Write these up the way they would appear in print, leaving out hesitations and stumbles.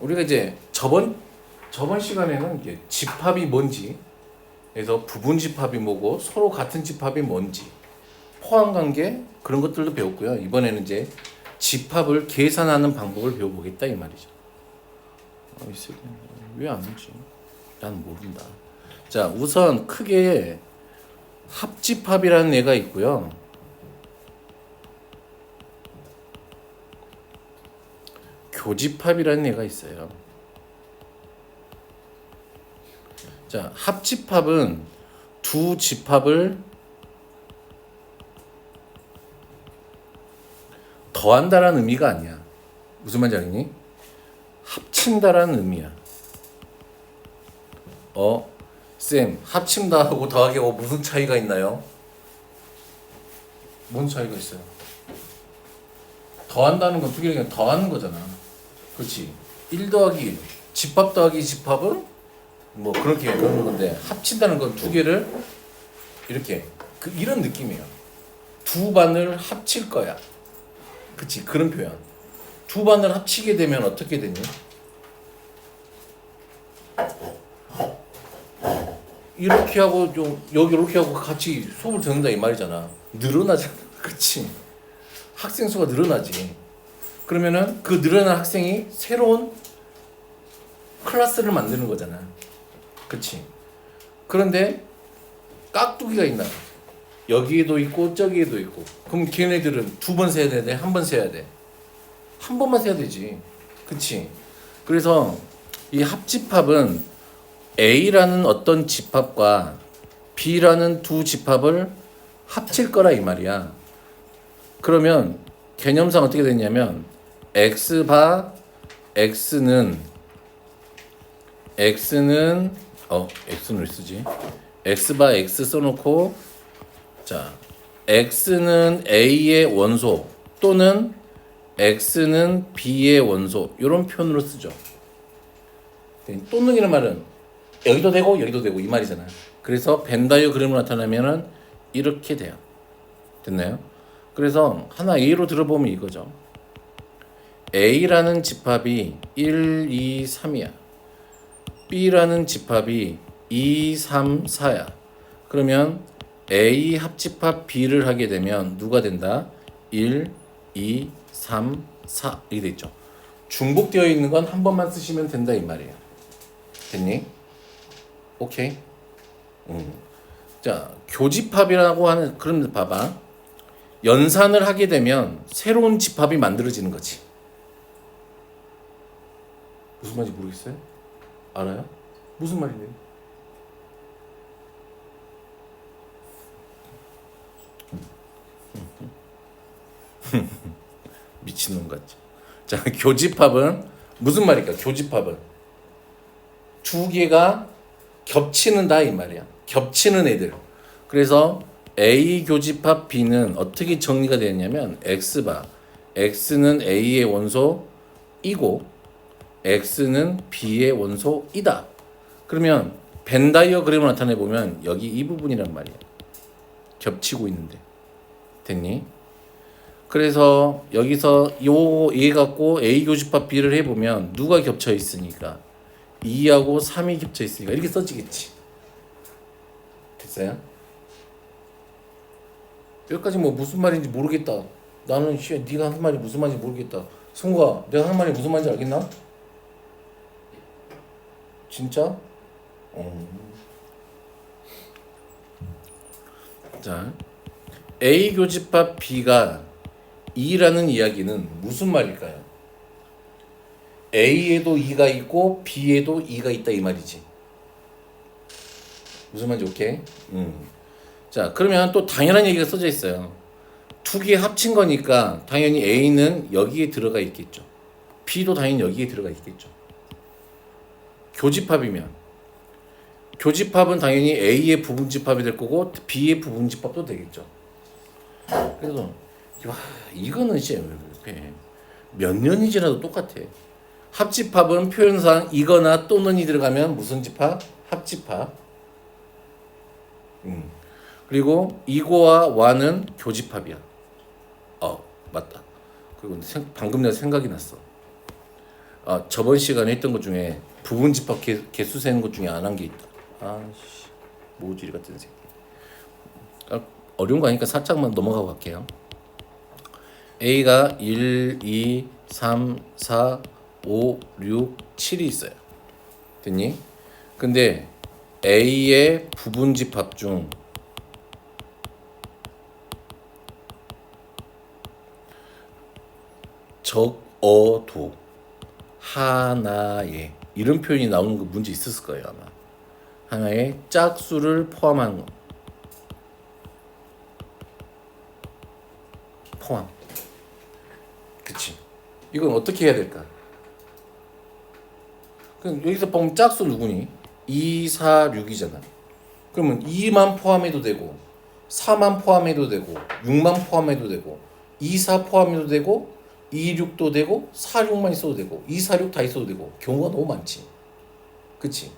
우리가 이제 저번 시간에는 이제 집합이 뭔지, 그래서 부분 집합이 뭐고 서로 같은 집합이 뭔지, 포함 관계 그런 것들도 배웠고요. 이번에는 이제 집합을 계산하는 방법을 배워보겠다 이 말이죠. 왜 안 오지? 난 모른다. 자, 우선 크게 합집합이라는 애가 있고요. 교집합이라는 애가 있어요. 자, 합집합은 두 집합을 더한다라는 의미가 아니야. 무슨 말인지 알겠니? 합친다라는 의미야. 쌤, 합친다하고 더하기하고 무슨 차이가 있나요? 뭔 차이가 있어요? 더한다는 건 두 개를 그냥 더하는 거잖아. 그렇지? 1 더하기 1, 집합 더하기 집합은 뭐 그렇게 그런 건데, 합친다는 건 두 개를 이렇게 이런 느낌이에요. 두 반을 합칠 거야. 그치? 그런 표현. 두 반을 합치게 되면 어떻게 되니? 이렇게 하고 좀 여기 이렇게 하고 같이 수업을 듣는다 이 말이잖아. 늘어나잖아. 그치? 학생 수가 늘어나지. 그러면은 그 늘어난 학생이 새로운 클래스를 만드는 거잖아. 그치? 그런데 깍두기가 있나? 여기에도 있고 저기에도 있고. 그럼 걔네들은 두 번 세야 돼? 한 번 세야 돼? 한 번만 세야 되지. 그치? 그래서 이 합집합은 A라는 어떤 집합과 B라는 두 집합을 합칠 거라 이 말이야. 그러면 개념상 어떻게 되냐면 X바 X는 X는 왜 쓰지? X바 X 써놓고, 자, X는 A의 원소 또는 X는 B의 원소, 이런 표현으로 쓰죠. 또는이라는 말은 여기도 되고 여기도 되고 이 말이잖아. 그래서 벤다이어 그림으로 나타나면은 이렇게 돼요. 됐나요? 그래서 하나 예로 들어보면 이거죠. A라는 집합이 1, 2, 3이야. B라는 집합이 2, 3, 4야. 그러면 A 합집합 B를 하게 되면 누가 된다? 1, 2, 3, 4 이렇게 돼 있죠. 중복되어 있는 건 한 번만 쓰시면 된다 이 말이에요. 됐니? 오케이. 자, 교집합이라고 하는, 그럼 봐봐. 연산을 하게 되면 새로운 집합이 만들어지는 거지. 무슨 말인지 모르겠어요? 알아요? 무슨 말이래요? 미친놈 같죠. 자, 교집합은 무슨 말일까? 교집합은 두 개가 겹치는다 이 말이야. 겹치는 애들. 그래서 A 교집합 B는 어떻게 정리가 되었냐면 X바 X는 A의 원소이고 X는 B의 원소이다. 그러면 벤 다이어그램을 나타내 보면 여기 이 부분이란 말이야. 겹치고 있는데. 됐니? 그래서 여기서 요 얘 갖고 A 교집합 B를 해보면 누가 겹쳐 있으니까 2하고 3이 겹쳐 있으니까 이렇게 써지겠지. 됐어요? 여기까지 뭐 무슨 말인지 모르겠다. 나는 네가 하는 말이 무슨 말인지 모르겠다. 승우가 내가 하는 말이 무슨 말인지 알겠나? 진짜? 자, A 교집합 B가 2라는 이야기는 무슨 말일까요? A에도 2가 있고 B에도 2가 있다 이 말이지. 무슨 말인지 오케이? 자, 그러면 또 당연한 얘기가 써져 있어요. 두 개 합친 거니까 당연히 A는 여기에 들어가 있겠죠. B도 당연히 여기에 들어가 있겠죠. 교집합이면 교집합은 당연히 A의 부분집합이 될 거고 B의 부분집합도 되겠죠. 그래서 이거는 진짜 몇 년이 지나도 똑같아. 합집합은 표현상 이거나 또는이 들어가면 무슨 집합? 합집합. 그리고 이거와 와는 교집합이야. 맞다. 그리고 방금 내가 생각이 났어. 저번 시간에 했던 것 중에 부분집합 개수 세는 것 중에 안 한 게 있다. 아씨, 모질이 같은 새끼. 어려운 거 아니까 살짝만 넘어가고 갈게요. A가 1, 2, 3, 4, 5, 6, 7이 있어요. 됐니? 근데 A의 부분집합 중 적어도 하나의 이런 표현이 나오는 거 문제 있었을 거예요 아마. 하나의 짝수를 포함한 거. 포함. 그치. 이건 어떻게 해야 될까? 그럼 여기서 보면 짝수 누구니? 2, 4, 6이잖아. 그러면 2만 포함해도 되고 4만 포함해도 되고 6만 포함해도 되고 2, 4 포함해도 되고 2, 6도 되고 4, 6만 있어도 되고 2, 4, 6 다 있어도 되고 경우가 너무 많지. 그치?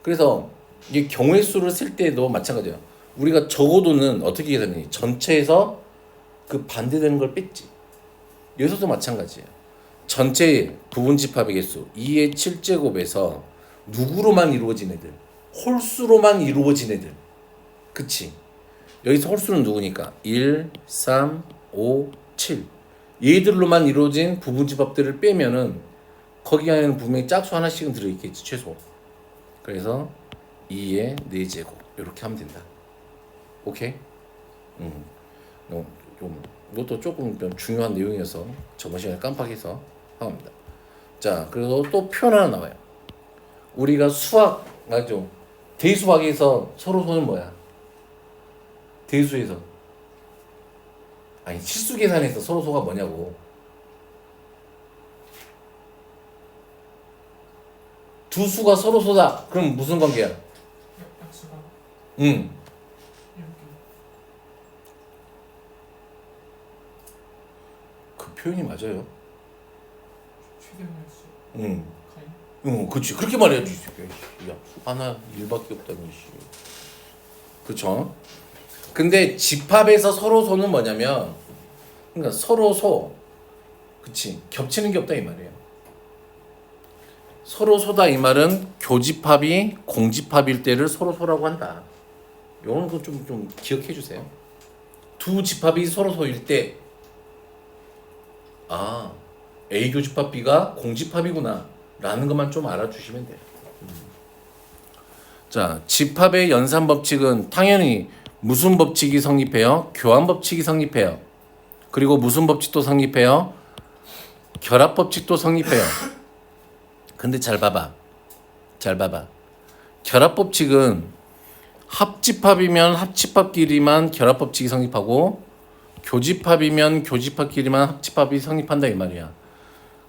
그래서 이게 경우의 수를 쓸 때도 마찬가지야. 우리가 적어도는 어떻게 계산하니? 전체에서 그 반대되는 걸 뺐지. 여기서도 마찬가지예요. 전체 부분집합의 개수 2의 7제곱에서 누구로만 이루어진 애들? 홀수로만 이루어진 애들. 그치? 여기서 홀수는 누구니까? 1, 3, 5, 7 얘들로만 이루어진 부분집합들을 빼면은 거기 안에는 분명히 짝수 하나씩은 들어있겠지 최소. 그래서 2의 4제곱 이렇게 하면 된다. 오케이? 이것도 조금 좀 중요한 내용이어서 저번 시간에 깜빡해서 합니다. 자, 그리고 또 표현 하나 나와요. 우리가 수학 맞죠? 대수학에서 서로소는 뭐야? 대수에서 아니 실수 계산에서 서로소가 뭐냐고. 두 수가 서로소다. 그럼 무슨 관계야? 약수가 응. 이렇게 그 표현이 맞아요. 최대한 약수 응. 가인 응, 그렇지. 그렇게 말해야지. 이 새끼야. 야, 하나 일밖에 없다니 씨. 그렇죠? 근데 집합에서 서로소는 뭐냐면, 그러니까 서로소, 그치? 겹치는 게 없다 이 말이에요. 서로소다 이 말은 교집합이 공집합일 때를 서로소라고 한다. 이런 거 좀 기억해 주세요. 두 집합이 서로소일 때, A 교집합 B가 공집합이구나 라는 것만 좀 알아주시면 돼요. 자, 집합의 연산 법칙은 당연히 무슨 법칙이 성립해요? 교환 법칙이 성립해요. 그리고 무슨 법칙도 성립해요? 결합 법칙도 성립해요. 근데 잘 봐봐. 결합 법칙은 합집합이면 합집합끼리만 결합 법칙이 성립하고 교집합이면 교집합끼리만 합집합이 성립한다 이 말이야.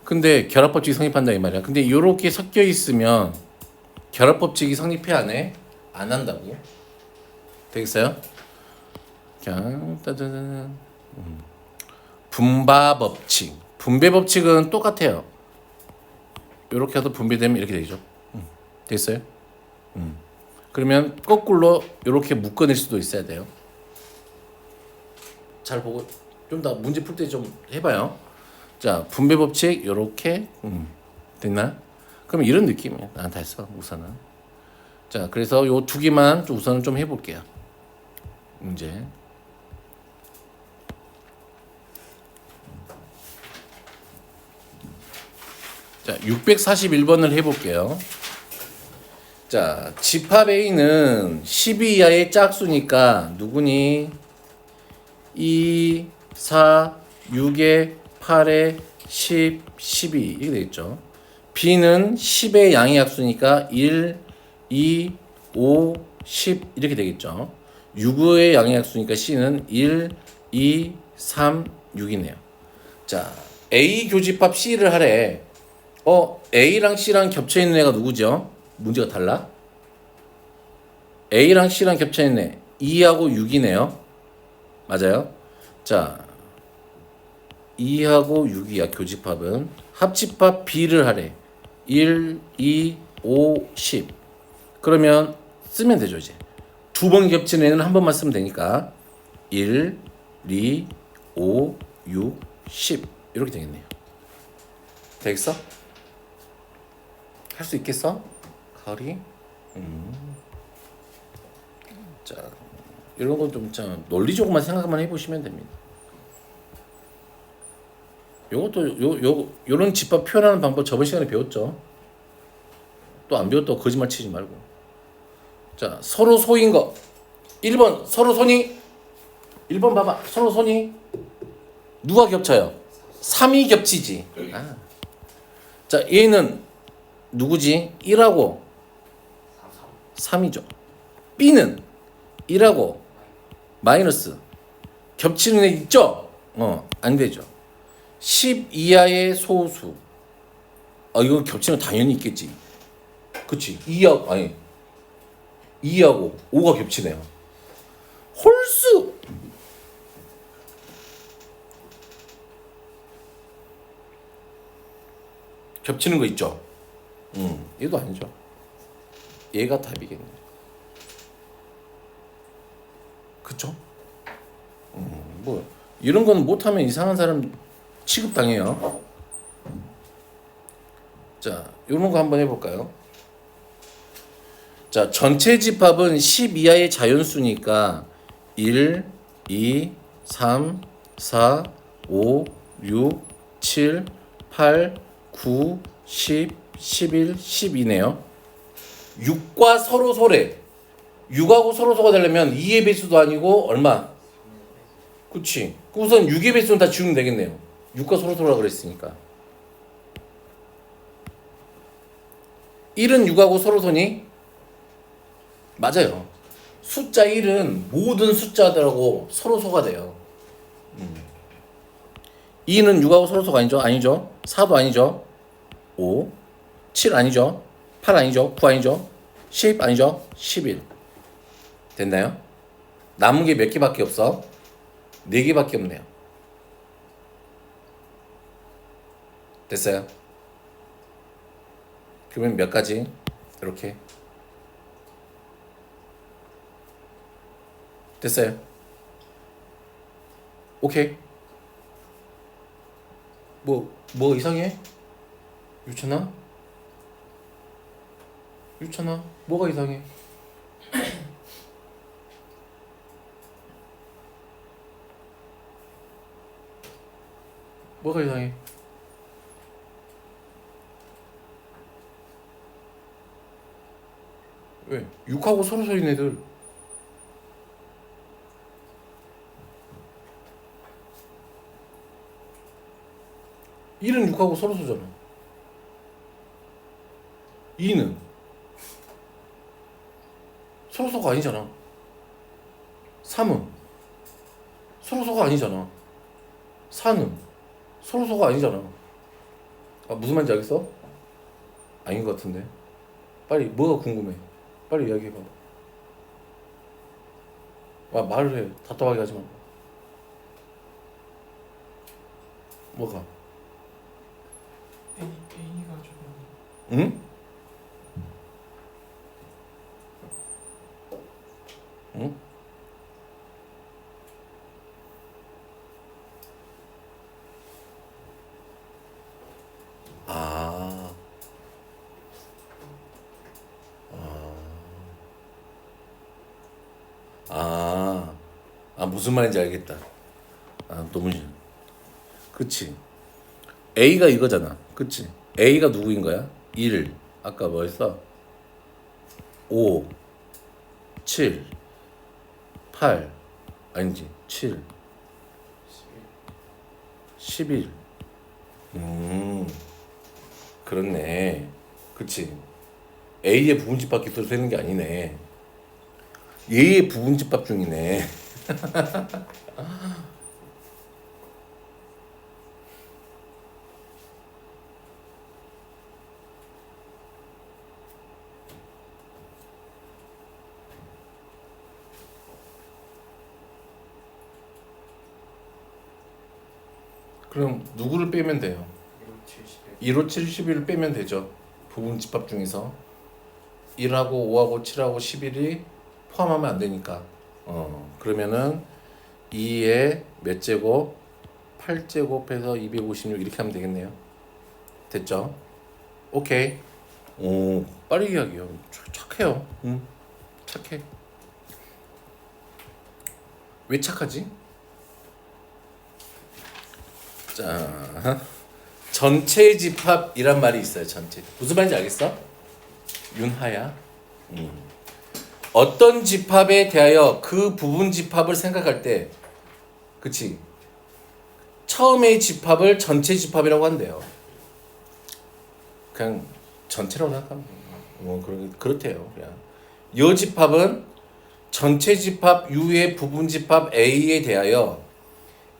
근데 결합 법칙이 성립한다 이 말이야. 근데 이렇게 섞여 있으면 결합 법칙이 성립해 안 해? 안 한다고. 되겠어요? 자, 따다단. 분바 법칙. 분배 법칙은 똑같아요. 이렇게 해서 분배되면 이렇게 되죠. 됐어요? 그러면 거꾸로 이렇게 묶어낼 수도 있어야 돼요. 잘 보고 좀 더 문제 풀 때 좀 해봐요. 자, 분배 법칙 이렇게 됐나? 그럼 이런 느낌이에요. 다 했어 우선은. 자, 그래서 요 두 개만 우선은 좀 해볼게요. 문제. 자, 641번을 해볼게요. 자, 집합 A는 12 이하의 짝수니까 누구니? 2, 4, 6에 8에 10, 12 이렇게 되겠죠. B는 10의 양의 약수니까 1, 2, 5, 10 이렇게 되겠죠. 6의 양의 약수니까 C는 1, 2, 3, 6이네요. 자, A 교집합 C를 하래. A랑 C랑 겹쳐있는 애가 누구죠? 문제가 달라? A랑 C랑 겹쳐있는 애 2하고 6이네요. 맞아요? 자, 2하고 6이야 교집합은. 합집합 B를 하래. 1, 2, 5, 10 그러면 쓰면 되죠 이제. 두 번 겹치는 애는 한 번만 쓰면 되니까 1, 2, 5, 6, 10 이렇게 되겠네요. 되겠어? 할 수 있겠어? 가을이? 자, 이런 건 좀 논리적으로만 생각만 해보시면 됩니다. 요것도 요런 집합 표현하는 방법 저번 시간에 배웠죠. 또 안 배웠다고 거짓말 치지 말고. 자, 서로 소인 거. 1번 서로 손이 1번 봐봐. 서로 손이 누가 겹쳐요? 3이 겹치지. 아. 자, 얘는 누구지? 1하고 3이죠. B는 1하고 마이너스 겹치는 애 있죠? 안 되죠. 10 이하의 소수. 이거 겹치면 당연히 있겠지. 그치? 2하고 5가 겹치네요. 홀수. 겹치는 거 있죠? 얘도 아니죠. 얘가 답이겠네. 그쵸? 뭐 이런 거는 못하면 이상한 사람 취급당해요. 자, 이런 거 한번 해볼까요? 자, 전체 집합은 10 이하의 자연수니까 1, 2, 3, 4, 5, 6, 7, 8, 9, 10, 11, 12네요. 6과 서로 소래. 6하고 서로 소가 되려면 2의 배수도 아니고 얼마? 그치. 우선 6의 배수는 다 지우면 되겠네요. 6과 서로 소라 그랬으니까. 1은 6하고 서로 소니? 맞아요. 숫자 1은 모든 숫자들하고 서로 소가 돼요. 2는 6하고 서로 소가 아니죠? 아니죠. 4도 아니죠. 5, 7 아니죠. 8 아니죠. 9 아니죠. 10 아니죠. 11. 됐나요? 남은 게 몇 개밖에 없어? 4개밖에 없네요. 됐어요? 그러면 몇 가지? 이렇게. 됐어요? 오케이. 뭐 이상해? 유찬아? 유찬아? 뭐가 이상해? 뭐가 이상해? 왜? 6하고 서로 소인 애들. 일은 6하고 서로 소잖아. 2는 서로 소가 아니잖아. 3은 서로 소가 아니잖아. 4는 서로 소가 아니잖아. 무슨 말인지 알겠어? 아닌 것 같은데. 빨리 뭐가 궁금해? 빨리 이야기해봐. 말을 해. 답답하게 하지 마. 뭐가? A가 조금 응? 응? 아, 무슨 말인지 알겠다. 너무 그치. A가 이거잖아. 그치. A가 누구인 거야? 1. 아까 뭐 했어? 5, 7, 8. 아니지. 7, 11. 그렇네. 그치. A의 부분집합 기수로 되는 게 아니네. 얘의 부분집합 중이네. 그럼 누구를 빼면 돼요? 1호 71을 빼면 되죠. 부분집합 중에서 1하고 5하고 7하고 11이 포함하면 안 되니까. 그러면은 2에 몇 제곱? 8제곱해서 256 이렇게 하면 되겠네요. 됐죠? 오케이. 오, 빨리 이야기해요. 착해요. 착해. 왜 착하지? 자, 전체 집합이란 말이 있어요. 전체. 무슨 말인지 알겠어? 윤하야. 어떤 집합에 대하여 그 부분 집합을 생각할 때, 그치? 처음의 집합을 전체 집합이라고 한대요. 그냥 전체라고 생각하면 돼요. 그렇대요. 그냥. 이 집합은 전체 집합 U의 부분 집합 A에 대하여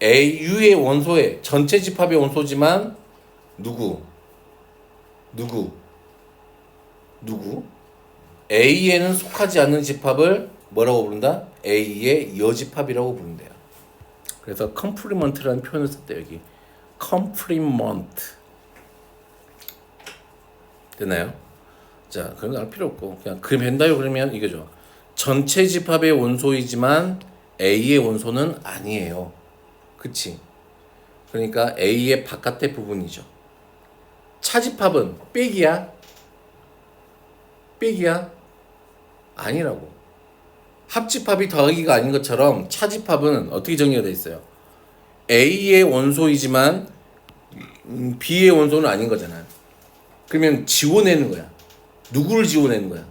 U의 원소에 전체 집합의 원소지만 누구? A에는 속하지 않는 집합을 뭐라고 부른다? A의 여집합이라고 부른대요. 그래서 complement라는 표현을 썼대요. 여기 complement 됐나요? 자, 그런 거 알 필요 없고 그냥 그림 된다요. 그러면 이거죠. 전체 집합의 원소이지만 A의 원소는 아니에요. 그치? 그러니까 A의 바깥의 부분이죠. 차집합은 빼기야? 아니라고. 합집합이 더하기가 아닌 것처럼 차집합은 어떻게 정의가 돼 있어요? A의 원소이지만 B의 원소는 아닌 거잖아요. 그러면 지워내는 거야. 누구를 지워내는 거야?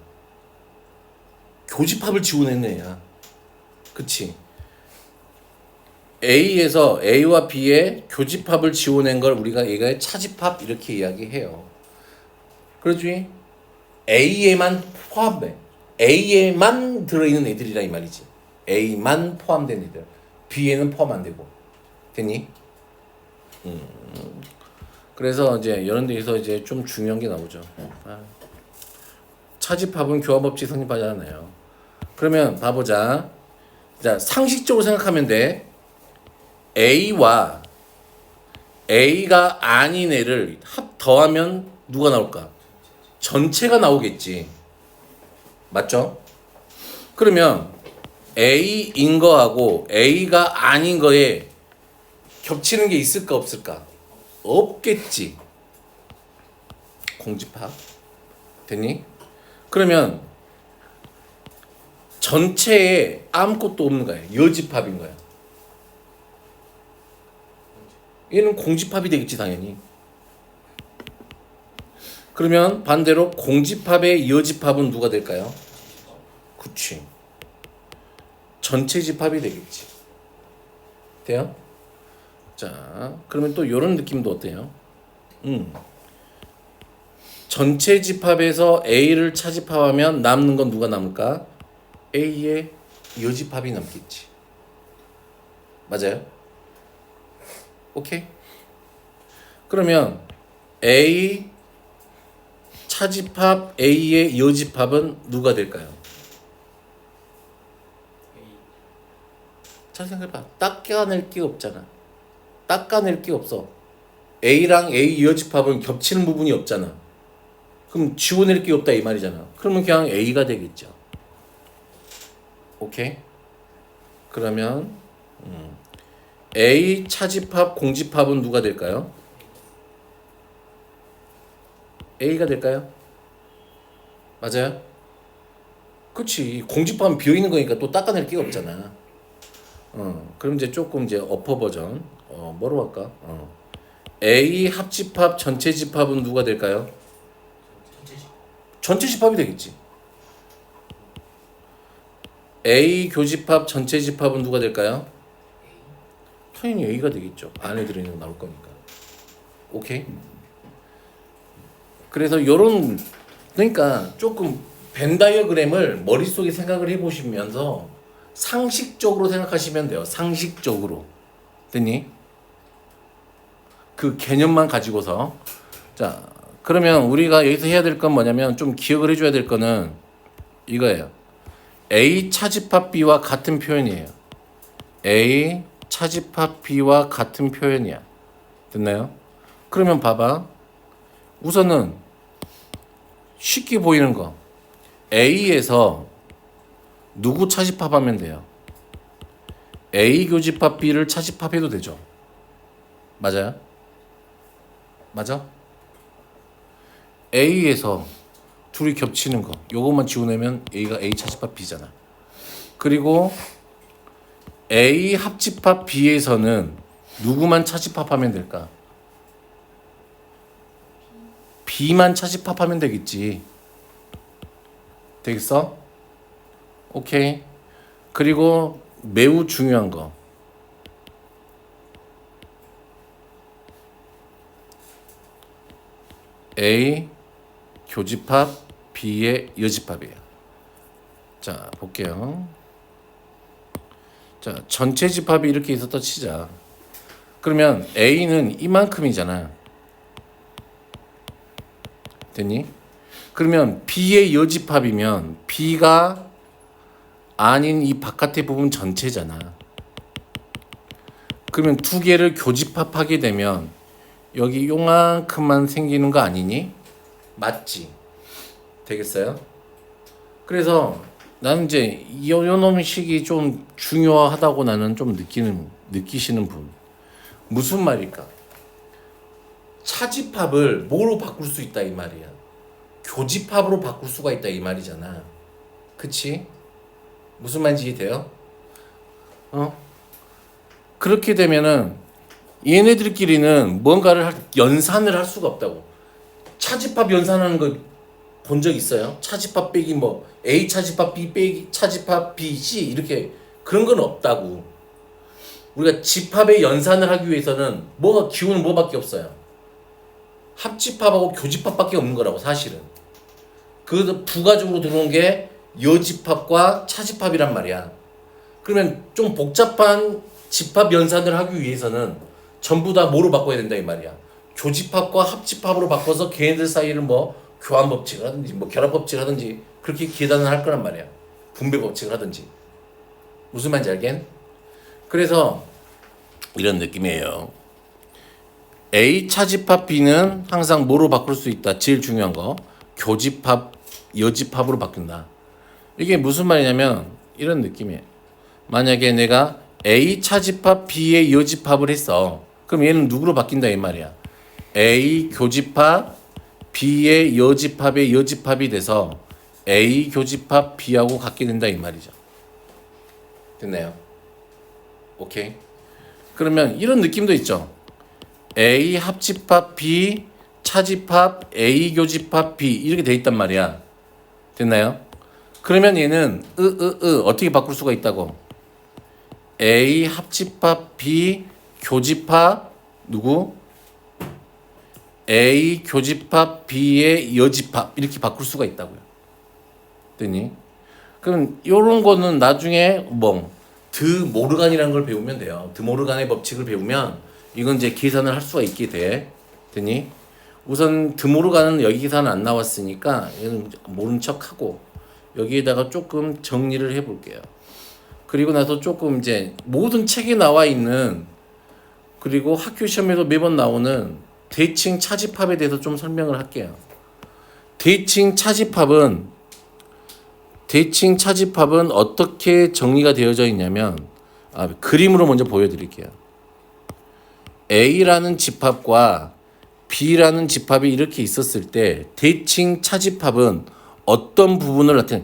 교집합을 지워내는 애야. 그치? A에서 A와 B의 교집합을 지워낸 걸 우리가 얘가 차집합 이렇게 이야기해요. 그렇지? A에만 포함돼. A에만 들어있는 애들이라 이 말이지. A만 포함된 애들. B에는 포함 안 되고. 됐니? 그래서 이제 이런 데에서 이제 좀 중요한 게 나오죠. 차집합은 교합업체 성립하지 않아요. 그러면 봐보자. 자, 상식적으로 생각하면 돼. A와 A가 아닌 애를 더하면 누가 나올까? 전체가 나오겠지. 맞죠? 그러면 A인 거하고 A가 아닌 거에 겹치는 게 있을까 없을까? 없겠지. 공집합. 됐니? 그러면 전체에 아무것도 없는 거야. 여집합인 거야. 얘는 공집합이 되겠지 당연히. 그러면 반대로 공집합의 여집합은 누가 될까요? 그치. 전체 집합이 되겠지. 돼요? 자, 그러면 또 이런 느낌도 어때요? 전체 집합에서 A를 차집합하면 남는 건 누가 남을까? A의 여집합이 남겠지. 맞아요? 오케이? 그러면 A 차집합 A의 여집합은 누가 될까요? 잘 생각해봐. 닦아낼 게 없잖아. 닦아낼 게 없어. A랑 A 여집합은 겹치는 부분이 없잖아. 그럼 지워낼 게 없다 이 말이잖아. 그러면 그냥 A가 되겠죠. 오케이? 그러면 A 차집합 공집합은 누가 될까요? A가 될까요? 맞아요? 그치. 공집합은 비어있는 거니까 또 닦아낼 게 없잖아. 그럼 이제 조금 이제 어퍼 버전. 뭐로 할까? A 합집합 전체 집합은 누가 될까요? 전체 집합이 되겠지. A 교집합 전체 집합은 누가 될까요? 당연히 A가 되겠죠. 안에 들어있는 거 나올 거니까. 오케이? 그래서 요런 그러니까 조금 벤 다이어그램을 머릿속에 생각을 해보시면서 상식적으로 생각하시면 돼요. 상식적으로. 됐니? 그 개념만 가지고서. 자, 그러면 우리가 여기서 해야 될 건 뭐냐면 좀 기억을 해줘야 될 거는 이거예요. A 차집합 B와 같은 표현이에요. A 차집합 B와 같은 표현이야. 됐나요? 그러면 봐봐. 우선은 쉽게 보이는 거. A에서 누구 차집합하면 돼요? A 교집합 B를 차집합해도 되죠. 맞아요? 맞아? A에서 둘이 겹치는 거 요것만 지워내면 A가 A 차집합 B잖아. 그리고 A 합집합 B에서는 누구만 차집합하면 될까? B만 차집합하면 되겠지. 되겠어? 오케이. 그리고 매우 중요한 거. A 교집합 B의 여집합이에요. 자, 볼게요. 자, 전체 집합이 이렇게 있었다 치자. 그러면 A는 이만큼이잖아. 됐니? 그러면 B의 여집합이면 B가 아닌 이 바깥의 부분 전체잖아. 그러면 두 개를 교집합하게 되면 여기 요만큼만 생기는 거 아니니? 맞지? 되겠어요? 그래서 나는 이제 요놈 식이 좀 중요하다고 나는 좀 느끼시는 분. 무슨 말일까? 차집합을 뭐로 바꿀 수 있다 이 말이야. 교집합으로 바꿀 수가 있다 이 말이잖아. 그치? 무슨 말인지 이해돼요? 그렇게 되면은 얘네들끼리는 뭔가를 연산을 할 수가 없다고. 차집합 연산하는 거 본 적 있어요? 차집합 빼기 뭐 A 차집합 B 빼기 차집합 B, C 이렇게 그런 건 없다고. 우리가 집합의 연산을 하기 위해서는 뭐가 기호는 뭐밖에 없어요. 합집합하고 교집합밖에 없는 거라고 사실은. 그 부가적으로 들어온 게 여집합과 차집합이란 말이야. 그러면 좀 복잡한 집합 연산을 하기 위해서는 전부 다 뭐로 바꿔야 된다 이 말이야. 교집합과 합집합으로 바꿔서 걔네들 사이를 뭐 교환 법칙을 하든지 뭐 결합 법칙을 하든지 그렇게 계산을 할 거란 말이야. 분배 법칙을 하든지. 무슨 말인지 알겠? 그래서 이런 느낌이에요. A 차집합 B는 항상 뭐로 바꿀 수 있다. 제일 중요한 거. 교집합, 여집합으로 바뀐다. 이게 무슨 말이냐면 이런 느낌이에요. 만약에 내가 A 차집합 B의 여집합을 했어. 그럼 얘는 누구로 바뀐다 이 말이야. A 교집합 B의 여집합의 여집합이 돼서 A 교집합 B하고 같게 된다 이 말이죠. 됐나요? 오케이. 그러면 이런 느낌도 있죠. A 합집합 B 차집합 A 교집합 B 이렇게 돼 있단 말이야. 됐나요? 그러면 얘는 어떻게 바꿀 수가 있다고? A 합집합 B 교집합 누구? A 교집합 B의 여집합 이렇게 바꿀 수가 있다고요. 됐니? 그럼 이런 거는 나중에 뭐 드모르간이라는 걸 배우면 돼요. 드모르간의 법칙을 배우면 이건 이제 계산을 할 수가 있게 돼. 됐니? 우선 드모르간은 여기 계산은 안 나왔으니까 얘는 모른 척하고 여기에다가 조금 정리를 해볼게요. 그리고 나서 조금 이제 모든 책에 나와 있는 그리고 학교 시험에도 매번 나오는 대칭 차집합에 대해서 좀 설명을 할게요. 대칭 차집합은 어떻게 정리가 되어져 있냐면 그림으로 먼저 보여드릴게요. A라는 집합과 B라는 집합이 이렇게 있었을 때 대칭 차집합은 어떤 부분을 나타내?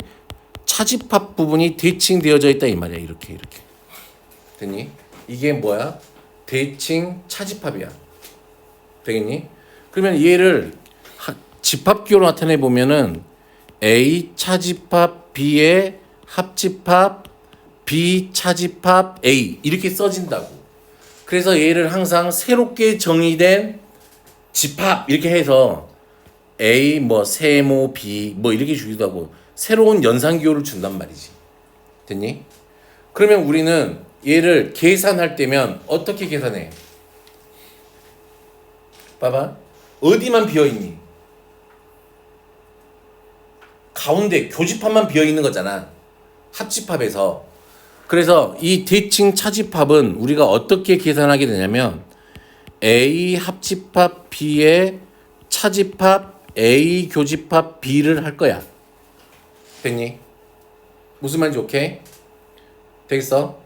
차집합 부분이 대칭되어져 있다 이 말이야. 이렇게 됐니? 이게 뭐야? 대칭 차집합이야. 되겠니? 그러면 얘를 집합기호로 나타내 보면은 A 차집합 B의 합집합 B 차집합 A 이렇게 써진다고. 그래서 얘를 항상 새롭게 정의된 집합 이렇게 해서 A 뭐 세모 B 뭐 이렇게 주기도 하고 새로운 연산기호를 준단 말이지. 됐니? 그러면 우리는 얘를 계산할 때면 어떻게 계산해? 봐봐. 어디만 비어있니? 가운데 교집합만 비어있는 거잖아. 합집합에서. 그래서 이 대칭 차집합은 우리가 어떻게 계산하게 되냐면 A 합집합 B의 차집합 A 교집합 B를 할 거야. 됐니? 무슨 말인지 오케이? 되겠어?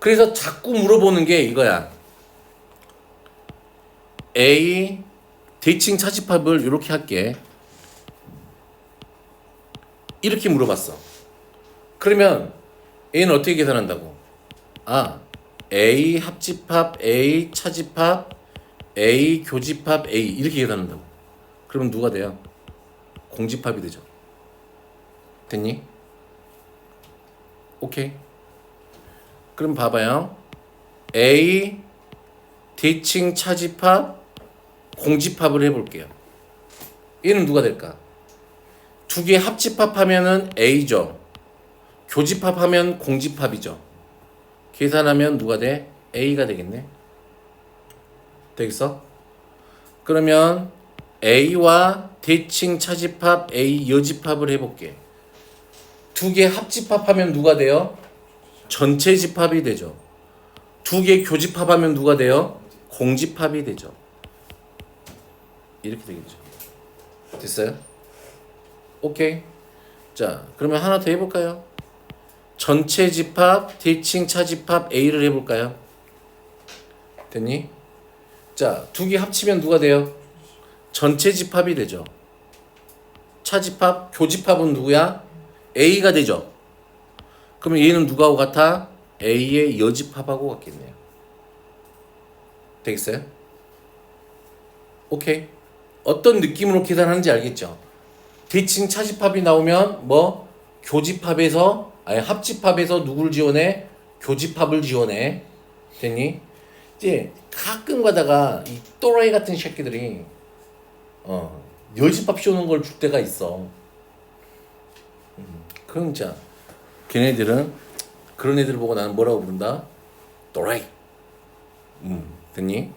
그래서 자꾸 물어보는 게 이거야. A 대칭 차집합을 이렇게 할게. 이렇게 물어봤어. 그러면 A는 어떻게 계산한다고? 아, A 합집합, A 차집합, A 교집합, A 이렇게 계산한다고. 그러면 누가 돼요? 공집합이 되죠. 됐니? 오케이. 그럼 봐봐요. A 대칭 차집합 공집합을 해볼게요. 얘는 누가 될까? 두 개 합집합하면은 A죠. 교집합하면 공집합이죠. 계산하면 누가 돼? A가 되겠네. 되겠어? 그러면 A와 대칭 차집합 A 여집합을 해볼게. 두 개 합집합하면 누가 돼요? 전체 집합이 되죠. 두 개 교집합하면 누가 돼요? 공집합이 되죠. 이렇게 되겠죠. 됐어요? 오케이. 자, 그러면 하나 더 해볼까요? 전체 집합, 대칭 차집합 A를 해볼까요? 됐니? 자, 두 개 합치면 누가 돼요? 전체 집합이 되죠. 차집합, 교집합은 누구야? A가 되죠. 그러면 얘는 누구하고 같아? A의 여집합하고 같겠네요. 되겠어요? 오케이. 어떤 느낌으로 계산하는지 알겠죠? 대칭 차집합이 나오면 뭐 교집합에서 아니 합집합에서 누구를 지원해? 교집합을 지원해. 됐니? 이제 가끔 가다가 이 또라이 같은 새끼들이 여집합 씌우는 걸 줄 때가 있어. 그럼 자 걔네들은 그런 애들 보고 나는 뭐라고 부른다? 또라이. 됐니?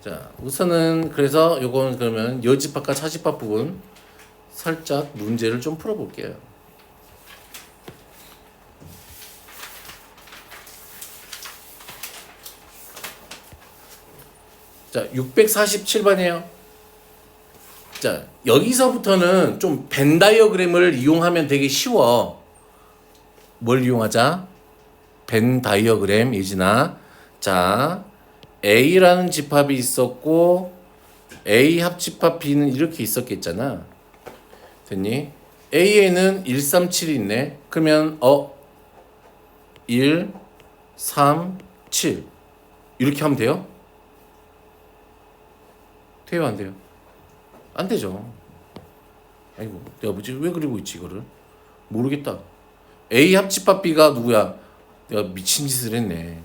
자 우선은 그래서 요건 그러면 여집합과 차집합 부분 살짝 문제를 좀 풀어볼게요. 자 647번이에요. 자 여기서부터는 좀 벤 다이어그램을 이용하면 되게 쉬워. 뭘 이용하자? 벤 다이어그램 예진아. 자 A라는 집합이 있었고 A 합집합 B는 이렇게 있었겠잖아. 됐니? A에는 1, 3, 7이 있네. 그러면 1, 3, 7 이렇게 하면 돼요? 돼요 안 돼요? 안 되죠. 아이고 내가 뭐지 왜 그리고 있지 이거를 모르겠다. A 합집합 B가 누구야? 내가 미친 짓을 했네.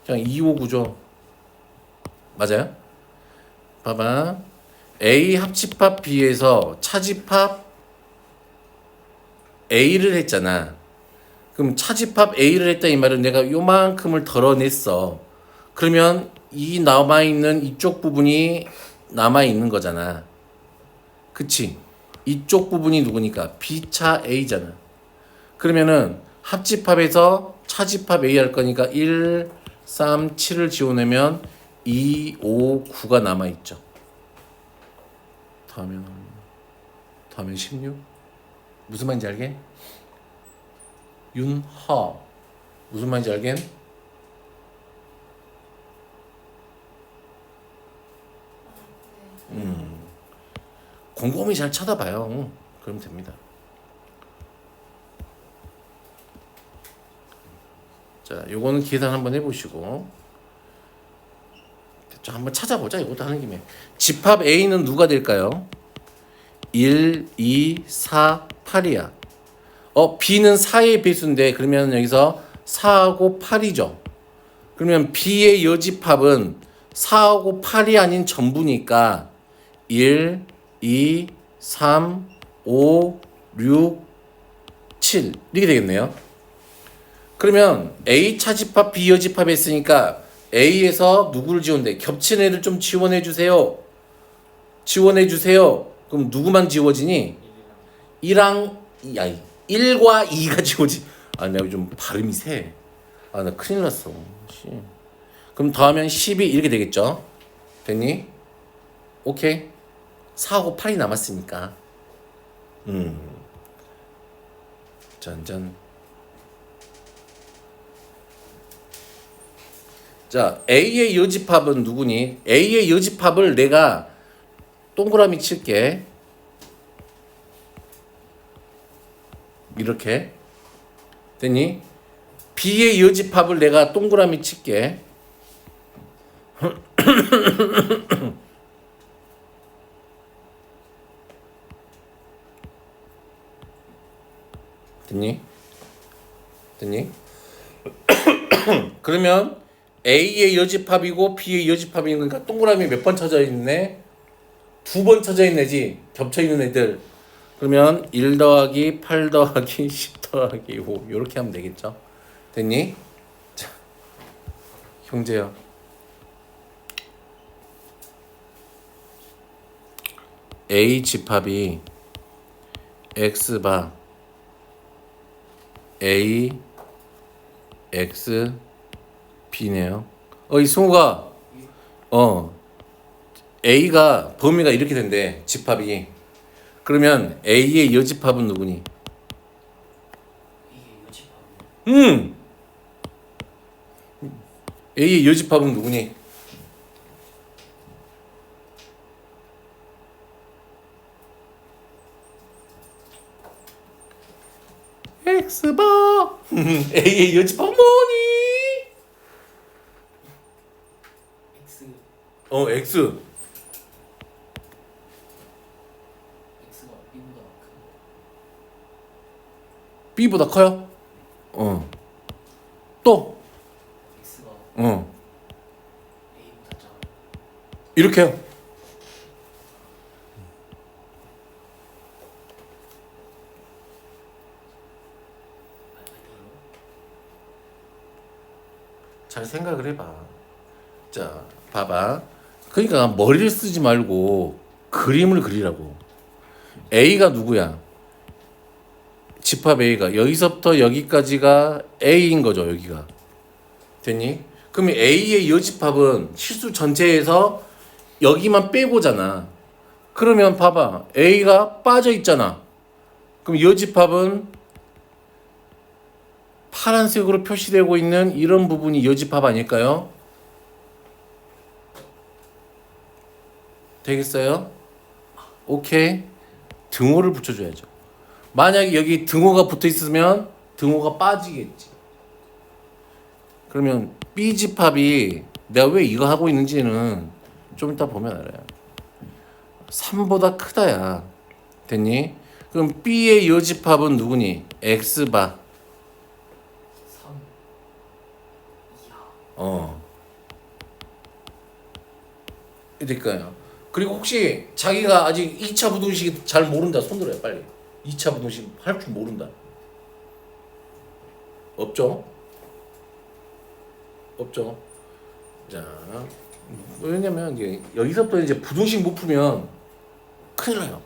그냥 2, 5, 9죠. 맞아요? 봐봐. A 합집합 B에서 차집합 A를 했잖아. 그럼 차집합 A를 했다 이 말은 내가 요만큼을 덜어냈어. 그러면 이 남아있는 이쪽 부분이 남아있는 거잖아. 그치? 이쪽 부분이 누구니까? B차 A잖아. 그러면은 합집합에서 차집합 A 할 거니까 1, 3, 7을 지워내면 2, 5, 9가 남아있죠. 다음엔 16? 무슨 말인지 알게? 윤하 무슨 말인지 알게? 곰곰이 잘 쳐다봐요. 그러면 됩니다. 자, 요거는 계산 한번 해보시고 자, 한번 찾아보자. 이것도 하는 김에 집합 A는 누가 될까요? 1, 2, 4, 8이야. B는 4의 배수인데 그러면 여기서 4하고 8이죠. 그러면 B의 여집합은 4하고 8이 아닌 전부니까 1, 2, 3, 5, 6, 7 이렇게 되겠네요. 그러면 A 차집합 B 여집합 했으니까 A에서 누구를 지원돼? 겹치는 애들 좀 지원해 주세요. 지원해 주세요. 그럼 누구만 지워지니? 1과 2가 지워지. 아, 내가 요즘 발음이 세. 아, 나 큰일 났어. 그럼 더하면 12 이렇게 되겠죠? 됐니? 오케이. 4하고 8이 남았으니까. 짠짠. 자, A의 여집합은 누구니? A의 여집합을 내가 동그라미 칠게. 이렇게 됐니? B의 여집합을 내가 동그라미 칠게. 됐니? 됐니? 그러면 A의 여집합이고 B의 여집합인 거니까 동그라미 몇 번 쳐져 있네? 2번 쳐져 있네지. 겹쳐 있는 애들. 그러면 1 더하기 8 더하기 10 더하기 5 이렇게 하면 되겠죠? 됐니? 자, 형제요. A 집합이 X바 A X B네요. 이 승우가 A가 범위가 이렇게 된대. 집합이. 그러면 A의 여집합은 누구니? A의 여집합은 누구니? X바 A의 여집합 뭐니? X X X가 B보다 B보다 커요? 또 X가 어. A보다 작아요. 이렇게요. 아니에요? 잘 생각을 해봐. 자, 봐봐. 그러니까 머리를 쓰지 말고 그림을 그리라고. A가 누구야? 집합 A가 여기서부터 여기까지가 A인 거죠, 여기가. 됐니? 그러면 A의 여집합은 실수 전체에서 여기만 빼고잖아. 그러면 봐봐. A가 빠져 있잖아. 그럼 여집합은 파란색으로 표시되고 있는 이런 부분이 여집합 아닐까요? 되겠어요? 오케이. 등호를 붙여줘야죠. 만약에 여기 등호가 붙어 있으면 등호가 빠지겠지. 그러면 B집합이 내가 왜 이거 하고 있는지는 좀 이따 보면 알아요. 3보다 크다야. 됐니? 그럼 B의 여집합은 누구니? X바. 3 이하 이럴까요? 그리고 혹시 자기가 아직 2차 부등식 잘 모른다. 손 들어요, 빨리. 2차 부등식 할 줄 모른다. 없죠? 없죠? 자, 왜냐면 이제 여기서부터 이제 부등식 못 풀면 큰일 나요.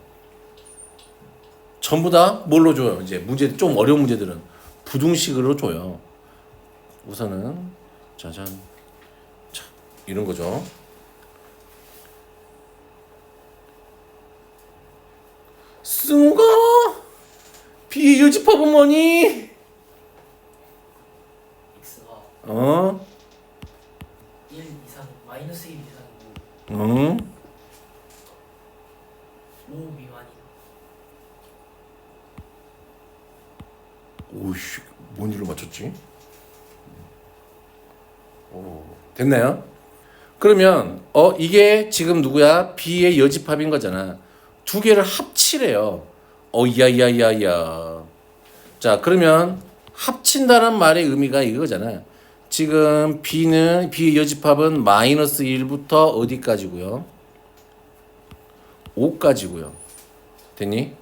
전부 다 뭘로 줘요? 이제 문제 좀 어려운 문제들은 부등식으로 줘요. 우선은 짜잔, 자, 이런 거죠. 승우가 B의 여집합은 뭐니? X가 어? 1 이상 마이너스 1 이상이고 응? 5 미만이다. 오이씨, 뭔 일로 맞췄지? 오, 됐나요? 그러면 이게 지금 누구야? B의 여집합인 거잖아. 두 개를 합치래요. 야야야야. 자, 그러면 합친다는 말의 의미가 이거잖아. 지금 B의 여집합은 마이너스 1부터 어디까지고요? 5까지고요. 됐니?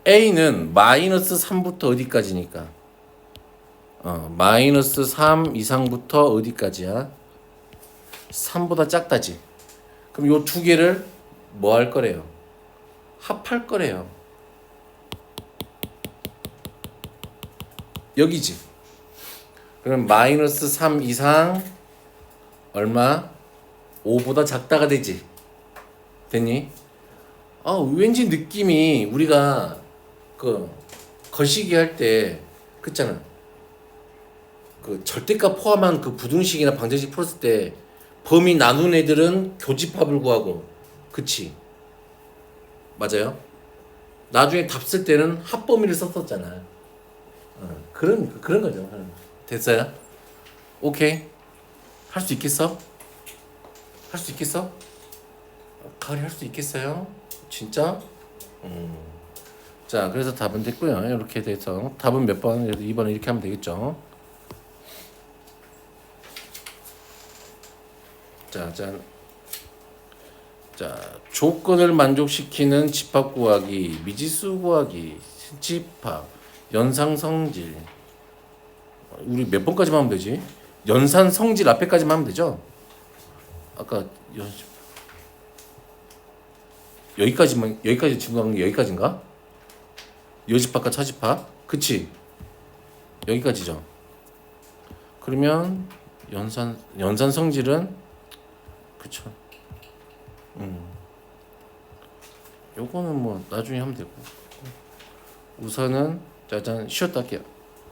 A는 마이너스 3부터 어디까지니까? 마이너스 3 이상부터 어디까지야? 3보다 작다지. 그럼 요 두 개를 뭐 할 거래요? 합할 거래요. 여기지. 그럼 마이너스 3 이상 얼마? 5보다 작다가 되지. 됐니? 왠지 느낌이 우리가 그 거시기 할 때 그랬잖아. 그 절대값 포함한 그 부등식이나 방정식 풀었을 때 범위 나눈 애들은 교집합을 구하고, 그치? 맞아요? 나중에 답 쓸 때는 합범위를 썼었잖아. 그런 거죠. 됐어요? 오케이. 할 수 있겠어? 할 수 있겠어? 가을이 할 수 있겠어요? 진짜? 자, 그래서 답은 됐고요. 이렇게 돼서 답은 몇 번? 2번은 이렇게 하면 되겠죠. 자, 조건을 만족시키는 집합 구하기, 미지수 구하기, 집합, 연상 성질. 우리 몇 번까지만 하면 되지? 연산 성질 앞에까지만 하면 되죠? 아까 여기까지 지금 간 게 여기까지인가? 여집합과 차집합? 그치? 여기까지죠. 그러면 연산 성질은 그쵸. 요거는 뭐 나중에 하면 되고. 우선은 짜잔 쉬었다 할게요.